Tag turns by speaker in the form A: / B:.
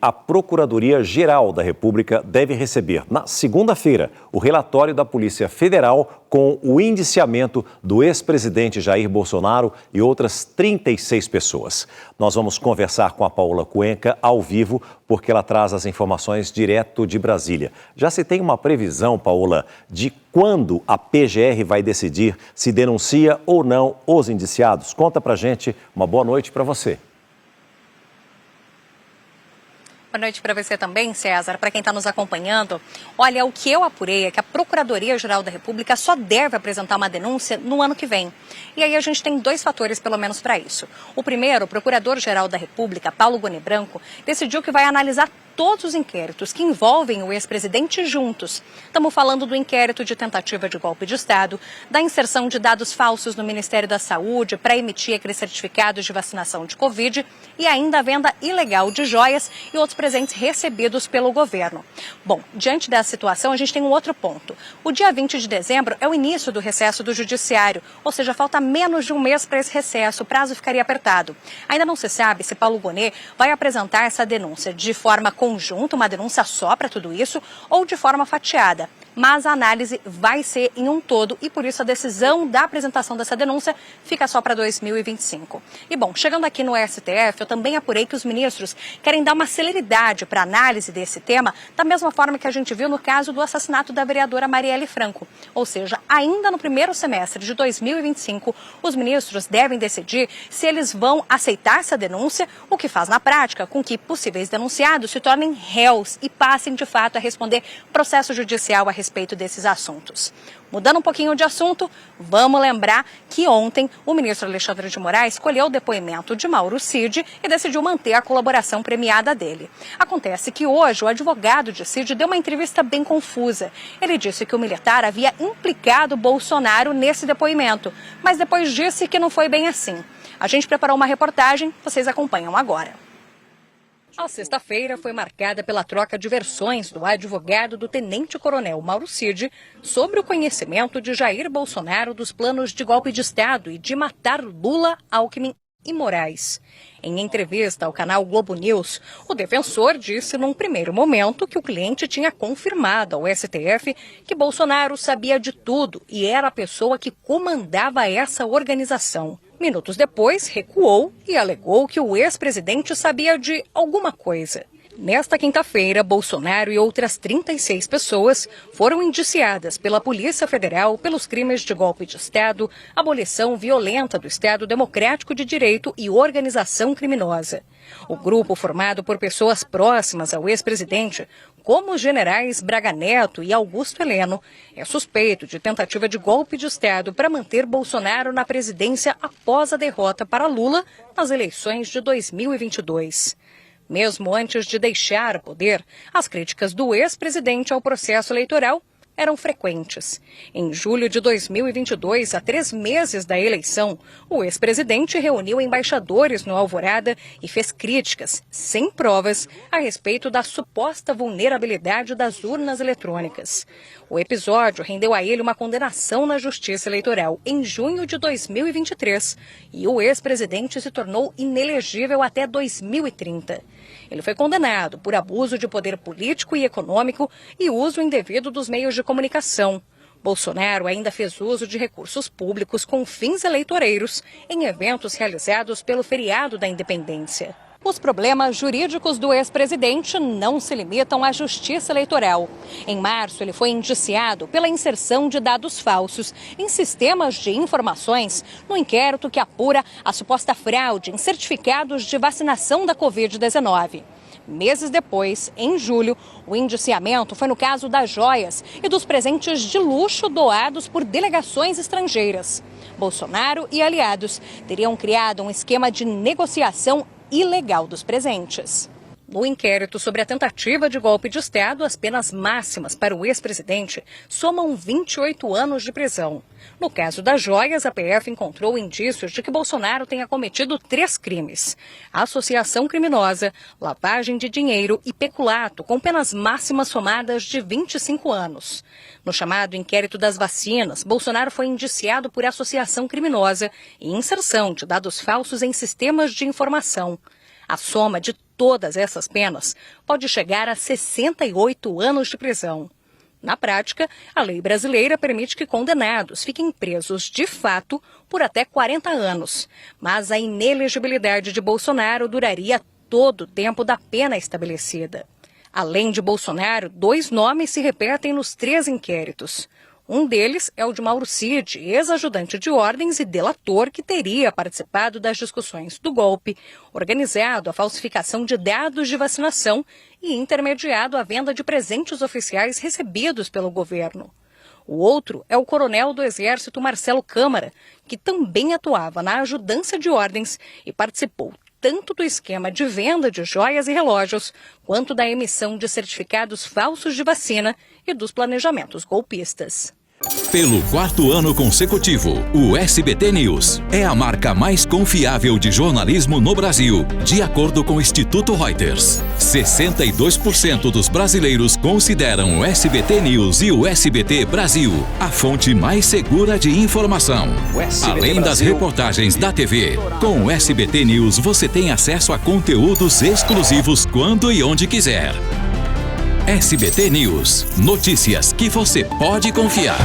A: A Procuradoria-Geral da República deve receber, na segunda-feira, o relatório da Polícia Federal com o indiciamento do ex-presidente Jair Bolsonaro e outras 36 pessoas. Nós vamos conversar com a Paola Cuenca ao vivo, porque ela traz as informações direto de Brasília. Já se tem uma previsão, Paola, de quando a PGR vai decidir se denuncia ou não os indiciados? Conta pra gente. Uma boa noite para você.
B: Boa noite para você também, César. Para quem está nos acompanhando, olha, o que eu apurei é que a Procuradoria-Geral da República só deve apresentar uma denúncia no ano que vem. E aí a gente tem dois fatores, pelo menos, para isso. O primeiro, o Procurador-Geral da República, Paulo Goni Branco, decidiu que vai analisar todos os inquéritos que envolvem o ex-presidente juntos. Estamos falando do inquérito de tentativa de golpe de Estado, da inserção de dados falsos no Ministério da Saúde para emitir aqueles certificados de vacinação de Covid e ainda a venda ilegal de joias e outros presentes recebidos pelo governo. Bom, diante dessa situação, a gente tem um outro ponto. O dia 20 de dezembro é o início do recesso do Judiciário, ou seja, falta menos de um mês para esse recesso, o prazo ficaria apertado. Ainda não se sabe se Paulo Goni vai apresentar essa denúncia de forma conjunta, uma denúncia só para tudo isso, ou de forma fatiada. Mas a análise vai ser em um todo e por isso a decisão da apresentação dessa denúncia fica só para 2025. E bom, chegando aqui no STF, eu também apurei que os ministros querem dar uma celeridade para a análise desse tema, da mesma forma que a gente viu no caso do assassinato da vereadora Marielle Franco. Ou seja, ainda no primeiro semestre de 2025, os ministros devem decidir se eles vão aceitar essa denúncia, o que faz na prática com que possíveis denunciados se tornem réus e passem de fato a responder processo judicial a respeito desses assuntos. Mudando um pouquinho de assunto, vamos lembrar que ontem o ministro Alexandre de Moraes escolheu o depoimento de Mauro Cid e decidiu manter a colaboração premiada dele. Acontece que hoje o advogado de Cid deu uma entrevista bem confusa. Ele disse que o militar havia implicado Bolsonaro nesse depoimento, mas depois disse que não foi bem assim. A gente preparou uma reportagem, vocês acompanham agora. A sexta-feira foi marcada pela troca de versões do advogado do tenente-coronel Mauro Cid sobre o conhecimento de Jair Bolsonaro dos planos de golpe de Estado e de matar Lula, Alckmin e Moraes. Em entrevista ao canal Globo News, o defensor disse num primeiro momento que o cliente tinha confirmado ao STF que Bolsonaro sabia de tudo e era a pessoa que comandava essa organização. Minutos depois, recuou e alegou que o ex-presidente sabia de alguma coisa. Nesta quinta-feira, Bolsonaro e outras 36 pessoas foram indiciadas pela Polícia Federal pelos crimes de golpe de Estado, abolição violenta do Estado Democrático de Direito e organização criminosa. O grupo, formado por pessoas próximas ao ex-presidente, como os generais Braga Neto e Augusto Heleno, é suspeito de tentativa de golpe de Estado para manter Bolsonaro na presidência após a derrota para Lula nas eleições de 2022. Mesmo antes de deixar o poder, as críticas do ex-presidente ao processo eleitoral eram frequentes. Em julho de 2022, a 3 meses da eleição, o ex-presidente reuniu embaixadores no Alvorada e fez críticas, sem provas, a respeito da suposta vulnerabilidade das urnas eletrônicas. O episódio rendeu a ele uma condenação na Justiça Eleitoral em junho de 2023 e o ex-presidente se tornou inelegível até 2030. Ele foi condenado por abuso de poder político e econômico e uso indevido dos meios de comunicação. Bolsonaro ainda fez uso de recursos públicos com fins eleitoreiros em eventos realizados pelo feriado da Independência. Os problemas jurídicos do ex-presidente não se limitam à Justiça Eleitoral. Em março, ele foi indiciado pela inserção de dados falsos em sistemas de informações no inquérito que apura a suposta fraude em certificados de vacinação da Covid-19. Meses depois, em julho, o indiciamento foi no caso das joias e dos presentes de luxo doados por delegações estrangeiras. Bolsonaro e aliados teriam criado um esquema de negociação ilegal dos presentes. No inquérito sobre a tentativa de golpe de Estado, as penas máximas para o ex-presidente somam 28 anos de prisão. No caso das joias, a PF encontrou indícios de que Bolsonaro tenha cometido 3 crimes: associação criminosa, lavagem de dinheiro e peculato, com penas máximas somadas de 25 anos. No chamado inquérito das vacinas, Bolsonaro foi indiciado por associação criminosa e inserção de dados falsos em sistemas de informação. A soma de todas essas penas pode chegar a 68 anos de prisão. Na prática, a lei brasileira permite que condenados fiquem presos de fato por até 40 anos. Mas a inelegibilidade de Bolsonaro duraria todo o tempo da pena estabelecida. Além de Bolsonaro, 2 nomes se repetem nos 3 inquéritos. Um deles é o de Mauro Cid, ex-ajudante de ordens e delator que teria participado das discussões do golpe, organizado a falsificação de dados de vacinação e intermediado a venda de presentes oficiais recebidos pelo governo. O outro é o coronel do Exército Marcelo Câmara, que também atuava na ajudância de ordens e participou tanto do esquema de venda de joias e relógios, quanto da emissão de certificados falsos de vacina e dos planejamentos golpistas.
C: Pelo 4º ano consecutivo, o SBT News é a marca mais confiável de jornalismo no Brasil, de acordo com o Instituto Reuters. 62% dos brasileiros consideram o SBT News e o SBT Brasil a fonte mais segura de informação. Além das reportagens da TV, com o SBT News você tem acesso a conteúdos exclusivos quando e onde quiser. SBT News. Notícias que você pode confiar.